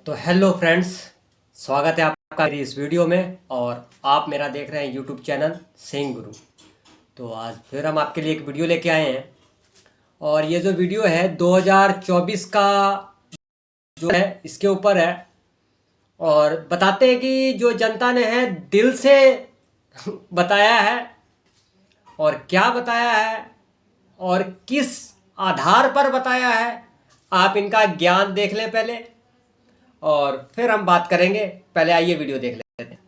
तो hello friends, स्वागत है आपका मेरी इस वीडियो में। और आप मेरा देख रहे हैं यूट्यूब चैनल सिंह गुरु। तो आज फिर हम आपके लिए एक वीडियो लेके आए हैं। और ये जो वीडियो है 2024 का जो है इसके ऊपर है। और बताते हैं कि जो जनता ने है दिल से बताया है और क्या बताया है और किस आधार पर बताया है। आप इनका ज्ञान देख लें पहले और फिर हम बात करेंगे। पहले आइए वीडियो देख लेते हैं।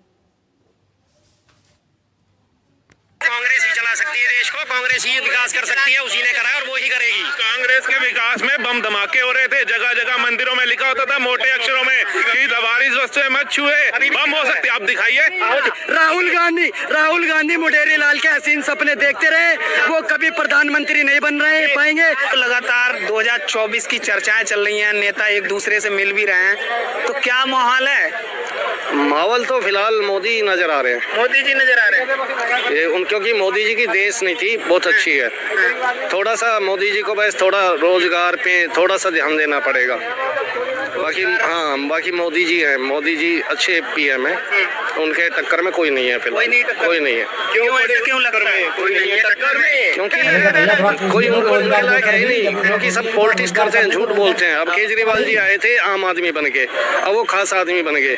कांग्रेस ही चला सकती है देश को, कांग्रेस ही विकास कर सकती है, उसी ने करा है और वो ही करेगी। कांग्रेस के विकास में बम धमाके हो रहे थे, जगह जगह मंदिरों में लिखा होता था मोटे अक्षरों में कि दवारिस वस्तुएं मत छुए, बम हो सकती है। आप दिखाइए। राहुल गांधी मुडेरी लाल के हसीन सपने देखते रहे, वो कभी प्रधानमंत्री नहीं बन रहे पाएंगे। लगातार 2024 की चर्चाएं चल रही हैं, नेता एक दूसरे से मिल भी रहे हैं, तो क्या माहौल है? माहौल तो फिलहाल मोदी नजर आ रहे हैं। मोदी जी नजर आ रहे हैं। क्योंकि मोदी जी की देश नीति बहुत अच्छी है। थोड़ा सा मोदी जी को बस थोड़ा रोजगार पे थोड़ा सा ध्यान देना पड़ेगा। बाकी मोदी जी हैं, मोदी जी अच्छे पीएम हैं, उनके टक्कर में कोई नहीं है फिलहाल। कोई नहीं है। क्यों लग रहा है कोई नहीं है टक्कर में? क्योंकि कोई उनके लायक है ही नहीं, क्योंकि सब पॉलिटिक्स करते हैं, झूठ बोलते हैं। अब केजरीवाल जी आए थे आम आदमी बन के, अब वो खास आदमी बन गए।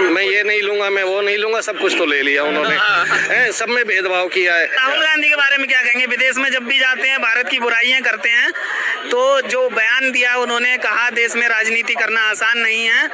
मैं ये नहीं लूंगा, मैं वो नहीं लूंगा, सब कुछ तो ले लिया उन्होंने। सब में भेदभाव किया है। राहुल गांधी के बारे में क्या कहेंगे? विदेश में जब भी जाते हैं भारत की बुराइयां करते हैं, तो जो बयान दिया उन्होंने कहा देश में राजनीति करना आसान नहीं है,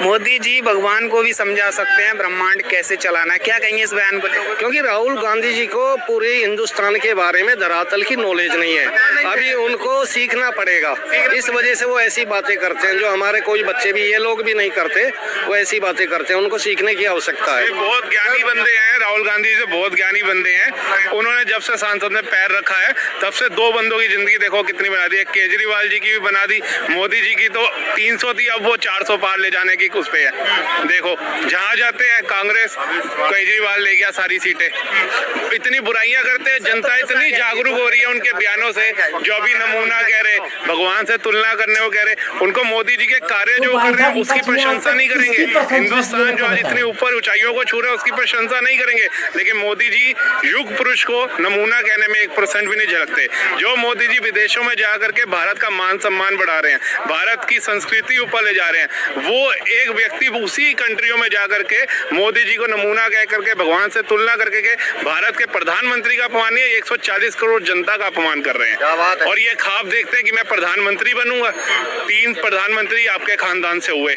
मोदी जी भगवान को भी समझा सकते हैं ब्रह्मांड कैसे चलाना है। क्या कहेंगे इस बयान को लेकर? क्योंकि राहुल गांधी जी को पूरे हिंदुस्तान के बारे में धरातल की नॉलेज नहीं है, अभी उनको सीखना पड़ेगा। इस वजह से वो ऐसी बातें करते हैं जो हमारे कोई बच्चे भी, ये लोग भी नहीं करते। वो ऐसी बातें करते हैं, उनको सीखने की आवश्यकता है। बहुत ज्ञानी बंदे हैं राहुल गांधी जी, बहुत ज्ञानी बंदे हैं। उन्होंने जब से सांसद में पैर रखा है तब से दो बंदों की जिंदगी देखो कितनी बना दी है। केजरीवाल जी की भी बना दी, मोदी जी की तो 300 थी, अब वो 400 पार ले जाने की उस पे है। देखो जहाँ जाते हैं कांग्रेस, केजरीवाल ले गया सारी सीटें। इतनी बुराइयां करते हैं, जनता इतनी जागरूक हो रही है उनके बयानों से। जो भी नमूना कह रहे, भगवान से तुलना करने को कह रहे, उनको मोदी जी के कार्य जो कर रहे हैं उसकी प्रशंसा नहीं करेंगे। हिंदुस्तान जो आज इतनी ऊपर ऊंचाइयों को छू रहा है उसकी प्रशंसा नहीं करेंगे। लेकिन मोदी जी युग पुरुष को नमूना कहने में 1% भी नहीं झलकते। जो मोदी जी विदेशों में जा करके भारत का मान सम्मान बढ़ा रहे हैं, भारत की संस्कृति ऊपर ले जा रहे हैं, वो एक व्यक्ति उसी कंट्रियों में जा करके मोदी जी को नमूना कह करके भगवान से तुलना करके के भारत के प्रधानमंत्री का अपमान नहीं, 140 करोड़ जनता का अपमान कर रहे हैं। और ये ख्वाब देखते हैं कि मैं प्रधानमंत्री बनूंगा। 3 प्रधानमंत्री आपके खानदान से हुए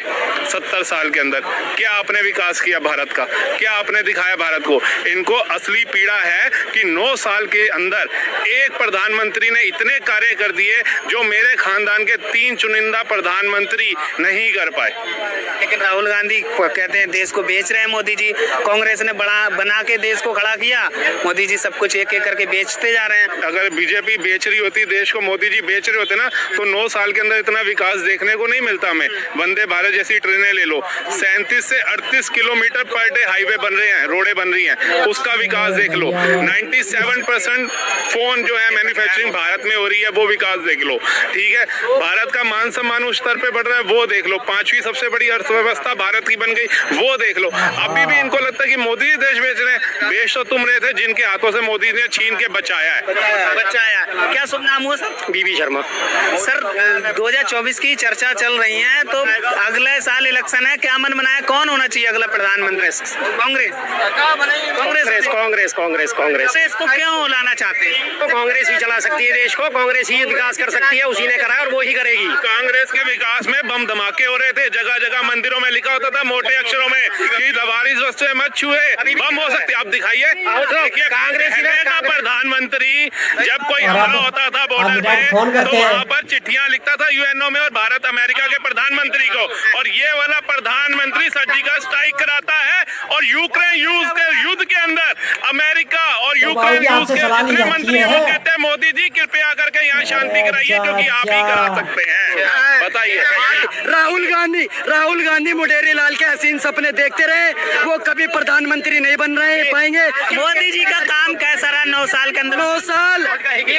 70 साल के अंदर। क्या आपने विकास किया भारत का? क्या आपने दिखाया भारत को? इनको असली पीड़ा है कि 9 साल के अंदर एक प्रधानमंत्री ने इतने कार्य कर दिए जो मेरे खानदान के 3 चुनिंदा प्रधानमंत्री नहीं कर पाए। लेकिन राहुल गांधी कहते हैं देश को बेच रहे हैं मोदी जी। कांग्रेस ने बना के देश को खड़ा किया, मोदी जी सब कुछ एक एक करके बेचते जा रहे हैं। अगर बीजेपी बेच रही होती देश को, मोदी जी बेच रहे होते ना, तो 9 साल के अंदर इतना विकास देखने को नहीं मिलता हमें। वंदे भारत जैसी ट्रेनें ले लो, 37 से 38 किलोमीटर पर डे हाईवे बन रहे हैं, रोडें बन रही हैं, उसका विकास देख लो। 97% फोन जो है मैन्युफैक्चरिंग भारत में हो रही है, वो विकास देख लो। ठीक है, भारत का मान सम्मान उस स्तर पे बढ़ रहा है, वो देख लो। 5वीं सबसे बड़ी अर्थव्यवस्था भारत की बन गई, वो देख लो। अभी भी इनको लगता है कि मोदी जी देश बेच रहे हैं। बेच तो तुम रहे थे जिनके हाथों से मोदी ने छीन के बचाया है। क्या शुभ नाम हुआ सर? बीबी शर्मा। सर 2024 की चर्चा चल रही है, तो अगले साल इलेक्शन है, क्या मन बनाया कौन होना चाहिए अगला प्रधानमंत्री? कांग्रेस को क्यों लाना चाहते हैं? तो कांग्रेस ही चला सकती है देश को, कांग्रेस ही विकास कर सकती है, उसी ने करा है और वो ही करेगी। कांग्रेस के विकास में बम धमाके हो रहे थे, जगह जगह मंदिरों में लिखा होता था मोटे अक्षरों में कि दवारिस वस्तुएं मत छुए, बम हो सकती है। आप दिखाइए। कांग्रेस का प्रधानमंत्री जब कोई हमला होता था बॉर्डर पे, तो वहाँ पर चिट्ठियां लिखता था यूएनओ में और भारत अमेरिका के प्रधानमंत्री को, और ये वाला प्रधानमंत्री सर्जिकल स्ट्राइक कराता है। और यूक्रेन युद्ध के अंदर अमेरिका और यूक्रेन के मंत्रियों को कहते हैं मोदी जी कृपया करके यहाँ शांति कराइए, क्योंकि आप ही करा सकते हैं। बताइए। राहुल गांधी मुडेरी लाल के हसीन सपने देखते रहे, वो कभी प्रधानमंत्री नहीं बन रहे पाएंगे। मोदी जी का काम कैसा रहा 9 साल के अंदर?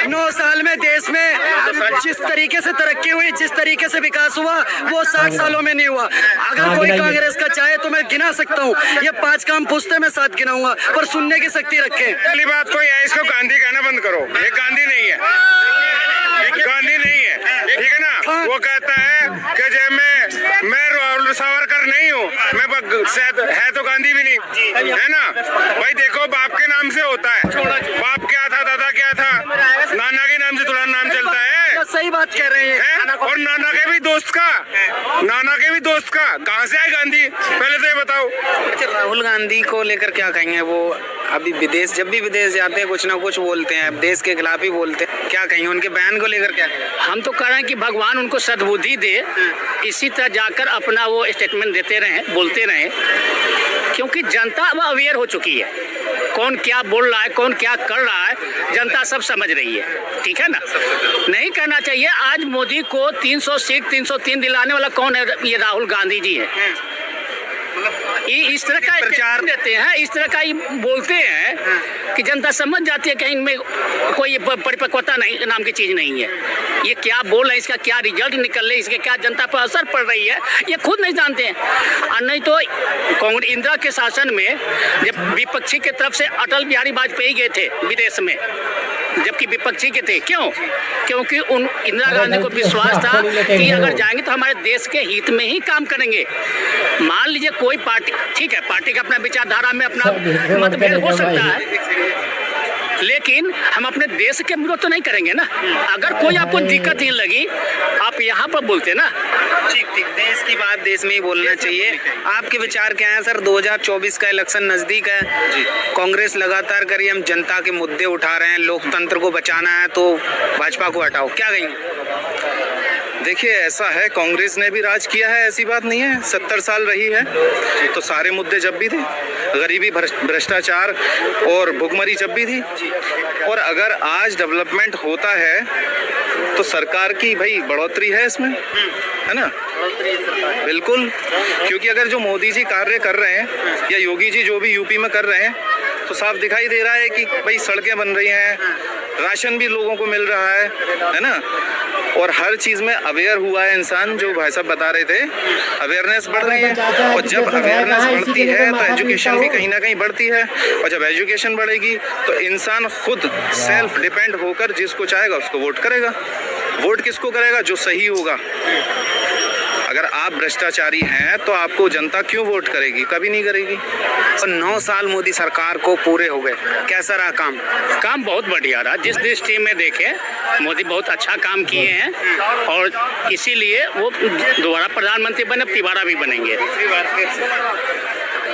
9 साल में देश में जिस तरीके से तरक्की हुई, जिस तरीके से विकास हुआ, वो 60 सालों में नहीं हुआ। अगर कोई कांग्रेस का चाहे तो मैं गिना सकता हूँ, ये 5 काम पूछते मैं 7 गिनाऊंगा, पर सुनने की शक्ति रखे। पहली बात तो ये, इसको गांधी कहना बंद करो, ये गांधी नहीं है, गांधी नहीं है, ठीक है ना। वो कहता है कि जब मैं राहुल सावरकर नहीं हूँ, मैं शायद है तो गांधी भी नहीं, है ना भाई। देखो बाप के नाम से होता है, बाप क्या था, दादा क्या था, नाना के नाम से थोड़ा नाम चलता है। सही बात कह रहे हैं। और नाना के भी दोस्त का कहाँ से है गांधी, पहले तो ये बताओ। अच्छा, राहुल गांधी को लेकर क्या कहेंगे? वो अभी जब भी विदेश जाते हैं कुछ ना कुछ बोलते हैं, देश के खिलाफ ही बोलते हैं, क्या कहेंगे उनके बयान को लेकर? क्या कहेंगे? हम तो कह रहे हैं कि भगवान उनको सद्बुद्धि दे, इसी तरह जाकर अपना वो स्टेटमेंट देते रहे, बोलते रहे, क्योंकि जनता अब अवेयर हो चुकी है, कौन क्या बोल रहा है, कौन क्या कर रहा है, जनता सब समझ रही है, ठीक है ना। नहीं करना चाहिए। आज मोदी को 300 सीट 303 दिलाने वाला कौन है? ये राहुल गांधी जी है। ये इस तरह का प्रचार देते हैं, इस तरह का ये बोलते हैं कि जनता समझ जाती है कि इनमें कोई परिपक्वता नहीं नाम की चीज नहीं है। ये क्या बोल रहे हैं, इसका क्या रिजल्ट निकल रहे, इसके क्या जनता पर असर पड़ रही है, ये खुद नहीं जानते हैं। और नहीं तो कांग्रेस इंदिरा के शासन में जब विपक्षी की तरफ से अटल बिहारी वाजपेयी गए थे विदेश में, जबकि विपक्षी के थे, क्यों? क्योंकि उन इंदिरा गांधी को विश्वास था कि अगर जाएंगे तो हमारे देश के हित में ही काम करेंगे। मान लीजिए कोई पार्टी, ठीक है, पार्टी का अपना विचारधारा में अपना मतभेद हो सकता है, लेकिन हम अपने देश के विरोध तो नहीं करेंगे ना। अगर कोई आपको दिक्कत नहीं लगी, आप यहाँ पर बोलते ना। ठीक, देश की बात देश में ही बोलना चाहिए। आपके विचार क्या है सर? 2024 का इलेक्शन नजदीक है, कांग्रेस लगातार करिए हम जनता के मुद्दे उठा रहे हैं, लोकतंत्र को बचाना है तो भाजपा को हटाओ, क्या कहेंगे? देखिए, ऐसा है, कांग्रेस ने भी राज किया है, ऐसी बात नहीं है, 70 साल रही है, तो सारे मुद्दे जब भी थे, गरीबी, भ्रष्टाचार और भुखमरी जब भी थी। और अगर आज डेवलपमेंट होता है तो सरकार की भाई बढ़ोतरी है इसमें, है ना, बिल्कुल। क्योंकि अगर जो मोदी जी कार्य कर रहे हैं या योगी जी जो भी यूपी में कर रहे हैं, तो साफ दिखाई दे रहा है कि भाई सड़कें बन रही हैं, राशन भी लोगों को मिल रहा है ना, और हर चीज में अवेयर हुआ है इंसान, जो भाई साहब बता रहे थे, अवेयरनेस बढ़ रही है। और जब अवेयरनेस बढ़ती है तो एजुकेशन भी कहीं ना कहीं बढ़ती है, और जब एजुकेशन बढ़ेगी तो इंसान खुद सेल्फ डिपेंड होकर जिसको चाहेगा उसको वोट करेगा। वोट किसको करेगा? जो सही होगा। अगर आप भ्रष्टाचारी हैं तो आपको जनता क्यों वोट करेगी? कभी नहीं करेगी। तो 9 साल मोदी सरकार को पूरे हो गए, कैसा रहा काम? काम बहुत बढ़िया रहा। जिस दृष्टि में देखे, मोदी बहुत अच्छा काम किए हैं, और इसीलिए वो दोबारा प्रधानमंत्री बने, तिबारा भी बनेंगे।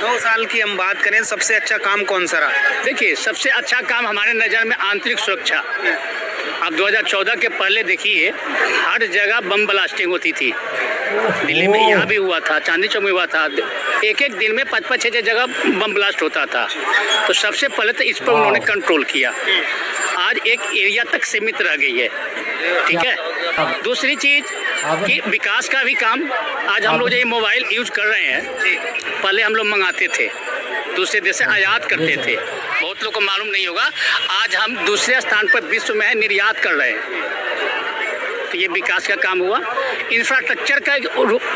2 साल की हम बात करें, सबसे अच्छा काम कौन सा रहा? देखिए, सबसे अच्छा काम हमारे नज़र में आंतरिक सुरक्षा। अब 2014 के पहले देखिए, हर जगह बम ब्लास्टिंग होती थी। दिल्ली में यहाँ भी हुआ था, चांदनी चौक में हुआ था, एक दिन में 5-6 जगह बम ब्लास्ट होता था। तो सबसे पहले तो इस पर उन्होंने कंट्रोल किया। आज एक एरिया तक सीमित रह गई है, ठीक है। दूसरी चीज कि विकास का भी काम, आज हम लोग जो ये मोबाइल यूज कर रहे हैं, पहले हम लोग मंगाते थे, दूसरे देश से आयात करते थे, बहुत लोग को मालूम नहीं होगा, आज हम दूसरे स्थान पर विश्व में निर्यात कर रहे हैं। तो ये विकास का काम हुआ। इंफ्रास्ट्रक्चर का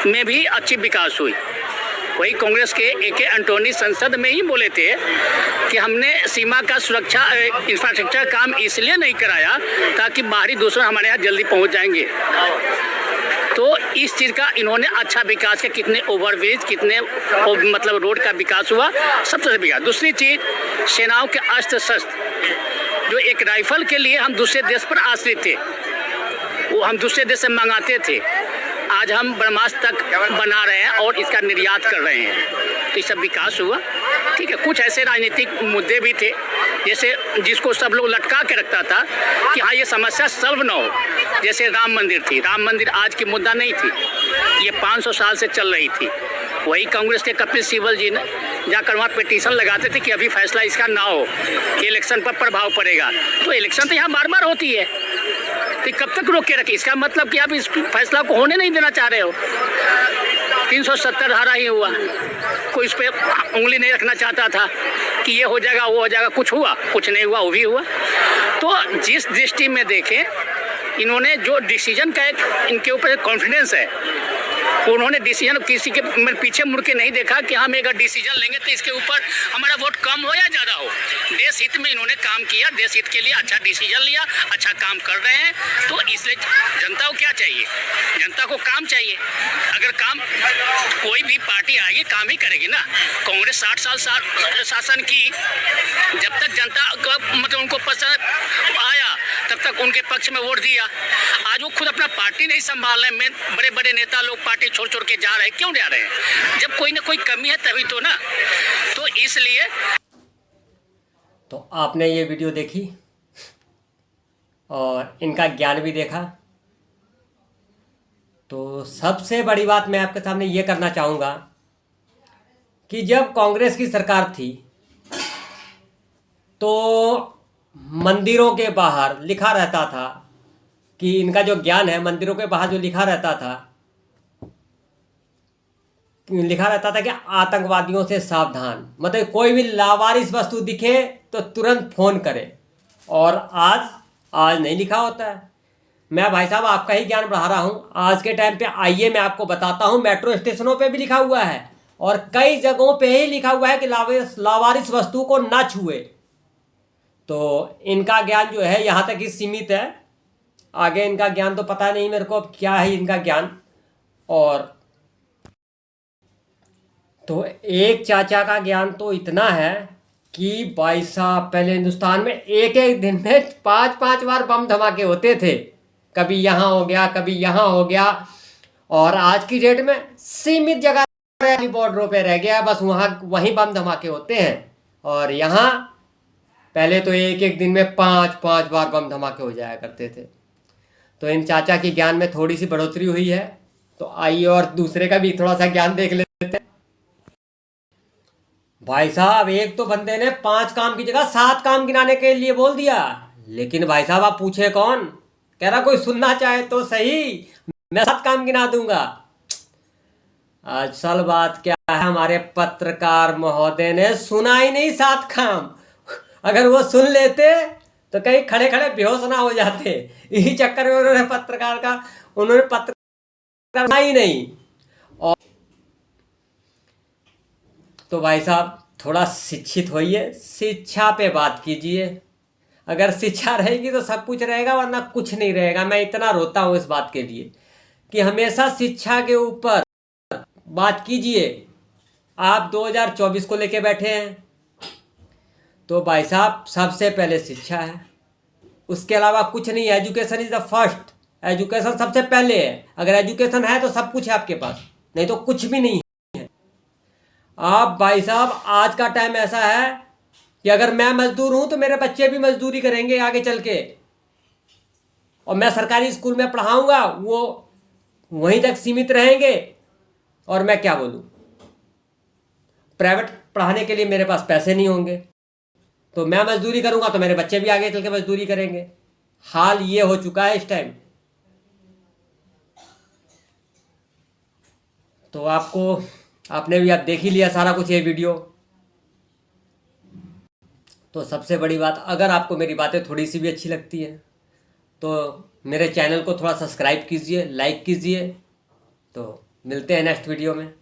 में भी अच्छी विकास हुई। वही कांग्रेस के ए.के. एंटोनी संसद में ही बोले थे कि हमने सीमा का सुरक्षा इंफ्रास्ट्रक्चर काम इसलिए नहीं कराया ताकि बाहरी दुश्मन हमारे यहाँ जल्दी पहुँच जाएंगे। तो इस चीज़ का इन्होंने अच्छा विकास किया, कितने ओवरब्रिज, कितने मतलब रोड का विकास हुआ, सबसे विकास। दूसरी चीज़, सेनाओं के अस्त्र शस्त्र, जो एक राइफल के लिए हम दूसरे देश पर आश्रित थे, वो हम दूसरे देश से मंगाते थे, आज हम ब्रह्मास्त्र तक बना रहे हैं और इसका निर्यात कर रहे हैं। तो ये सब विकास हुआ, ठीक है। कुछ ऐसे राजनीतिक मुद्दे भी थे, जैसे जिसको सब लोग लटका के रखता था कि हाँ ये समस्या सॉल्व ना हो, जैसे राम मंदिर थी। राम मंदिर आज की मुद्दा नहीं थी, ये 500 साल से चल रही थी। वही कांग्रेस के कपिल सिब्बल जी ने जाकर वहाँ पिटीशन लगाते थे कि अभी फैसला इसका ना हो, इलेक्शन पर प्रभाव पड़ेगा। तो इलेक्शन तो यहाँ बार बार होती है, तो कब तक रोक के रखे? इसका मतलब कि आप इस फैसला को होने नहीं देना चाह रहे हो। 370 धारा ही हुआ, कोई इस पर उंगली नहीं रखना चाहता था कि ये हो जाएगा वो हो जाएगा। कुछ हुआ? कुछ नहीं हुआ, वो भी हुआ। तो जिस दृष्टि में देखें, इन्होंने जो डिसीजन का एक इनके ऊपर कॉन्फिडेंस है, उन्होंने डिसीजन किसी के पीछे मुड़ के नहीं देखा कि हम एक डिसीजन लेंगे तो इसके ऊपर हमारा वोट कम हो या ज़्यादा हो। देश हित में इन्होंने काम किया, देश हित के लिए अच्छा डिसीजन लिया, अच्छा काम कर रहे हैं। तो इसलिए जनता को क्या चाहिए? जनता को काम चाहिए। अगर काम कोई भी पार्टी आएगी काम ही करेगी ना। कांग्रेस 60 साल शासन की, जब तक जनता मतलब उनको पसंद आया तब तक उनके पक्ष में वोट दिया। आज वो खुद अपना पार्टी नहीं संभाल रहे, बड़े बड़े नेता लोग पार्टी छोड़ छोड़ के जा रहे हैं। क्यों जा रहे हैं? जब कोई ना कोई कमी है तभी तो ना। तो इसलिए तो आपने ये वीडियो देखी और इनका ज्ञान भी देखा। तो सबसे बड़ी बात मैं आपके सामने ये करना चाहूँगा कि जब कांग्रेस की सरकार थी तो मंदिरों के बाहर लिखा रहता था कि इनका जो ज्ञान है, मंदिरों के बाहर जो लिखा रहता था कि आतंकवादियों से सावधान। मतलब कोई भी लावारिस वस्तु दिखे तो तुरंत फ़ोन करें। और आज नहीं लिखा होता है। मैं भाई साहब आपका ही ज्ञान बढ़ा रहा हूँ। आज के टाइम पे आइए मैं आपको बताता हूँ, मेट्रो स्टेशनों पे भी लिखा हुआ है और कई जगहों पे ही लिखा हुआ है कि लावारिस वस्तु को ना छुए। तो इनका ज्ञान जो है यहाँ तक ही सीमित है। आगे इनका ज्ञान तो पता नहीं मेरे को अब क्या है इनका ज्ञान। और तो एक चाचा का ज्ञान तो इतना है कि भाई साहब पहले हिंदुस्तान में एक एक दिन में 5-5 बार बम धमाके होते थे। कभी यहाँ हो गया, कभी यहाँ हो गया। और आज की डेट में सीमित जगह बॉर्डरों पे रह गया, बस वहीं बम धमाके होते हैं। और यहाँ पहले तो एक एक दिन में 5-5 बार बम धमाके हो जाया करते थे। तो इन चाचा की ज्ञान में थोड़ी सी बढ़ोतरी हुई है। तो आइए और दूसरे का भी थोड़ा सा ज्ञान देख लेते हैं। भाई साहब एक तो बंदे ने 5 काम की जगह 7 काम गिनाने के लिए बोल दिया। लेकिन भाई साहब आप पूछे कौन? कह रहा कोई सुनना चाहे तो सही, मैं 7 काम गिना दूंगा। असल बात क्या है, हमारे पत्रकार महोदय ने सुना ही नहीं 7 काम। अगर वो सुन लेते तो कहीं खड़े खड़े बेहोश ना हो जाते। इसी चक्कर में उन्होंने पत्रकार ही नहीं। और तो भाई साहब थोड़ा शिक्षित होइए, शिक्षा पे बात कीजिए। अगर शिक्षा रहेगी तो सब कुछ रहेगा, वरना कुछ नहीं रहेगा। मैं इतना रोता हूँ इस बात के लिए कि हमेशा शिक्षा के ऊपर बात कीजिए। आप 2024 को लेके बैठे हैं तो भाई साहब सबसे पहले शिक्षा है, उसके अलावा कुछ नहीं। Education is the first. Education सबसे पहले है। अगर एजुकेशन है तो सब कुछ है आपके पास, नहीं तो कुछ भी नहीं है। आप भाई साहब आज का टाइम ऐसा है कि अगर मैं मजदूर हूं तो मेरे बच्चे भी मजदूरी करेंगे आगे चल के। और मैं सरकारी स्कूल में पढ़ाऊंगा, वो वहीं तक सीमित रहेंगे। और मैं क्या बोलूं, प्राइवेट पढ़ाने के लिए मेरे पास पैसे नहीं होंगे, तो मैं मजदूरी करूंगा तो मेरे बच्चे भी आगे चल के मजदूरी करेंगे। हाल ये हो चुका है इस टाइम। तो आपने भी आप देख ही लिया सारा कुछ ये वीडियो। तो सबसे बड़ी बात, अगर आपको मेरी बातें थोड़ी सी भी अच्छी लगती है तो मेरे चैनल को थोड़ा सब्सक्राइब कीजिए, लाइक कीजिए। तो मिलते हैं नेक्स्ट वीडियो में।